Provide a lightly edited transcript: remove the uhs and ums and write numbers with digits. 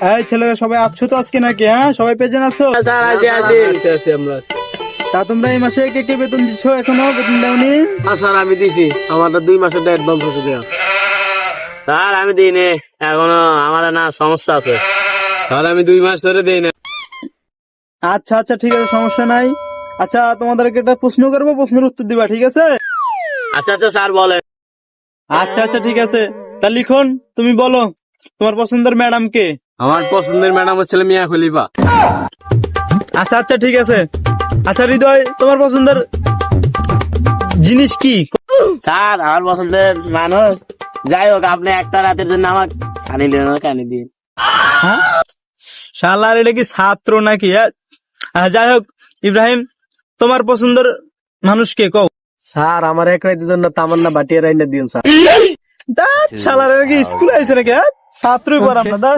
এই ছেলেরা সবাই আছো তো আজকে নাকি? হ্যাঁ, সবাই পেজেন আছো? স্যার আছি আমরা। তা তোমরা এই মাসে কে কে বেতন দিচ্ছ? এখনো বেতন দাওনি? স্যার আমি দিছি, আমার 2 মাসের অ্যাডভান্স আছে দেওয়া। স্যার আমি দিইনি এখনো, আমার না সমস্যা আছে স্যার, আমি 2 মাস ধরে দিই না। আচ্ছা আচ্ছা, ঠিক আছে, সমস্যা নাই। আচ্ছা, তোমাদেরকে একটা প্রশ্ন করবো, প্রশ্নের উত্তর দিবা, ঠিক আছে? আচ্ছা আচ্ছা স্যার বলেন। আচ্ছা আচ্ছা, ঠিক আছে। তা লিখন, তুমি বলো তোমার পছন্দের ম্যাডাম কে? আমার পছন্দের ম্যাডাম হচ্ছে মিয়া খলিফা। আচ্ছা আচ্ছা, ঠিক আছে। আচ্ছা হৃদয়, তোমার পছন্দের জিনিস কি? স্যার আমার পছন্দের মানুষ, যাই হোক আপনি একটা রাতের জন্য আমার সানি লিওন কানি দিন। হ্যাঁ, শালার এটা কি ছাত্র নাকি? যাই হোক, ইব্রাহিম, তোমার পছন্দের মানুষ কে কও? স্যার আমার এক রাতের জন্য তামান্না বাটিয়া রাইনা দিন স্যার। শালার এটা কি স্কুলে আইছে নাকি? ছাত্রই পড়াম না।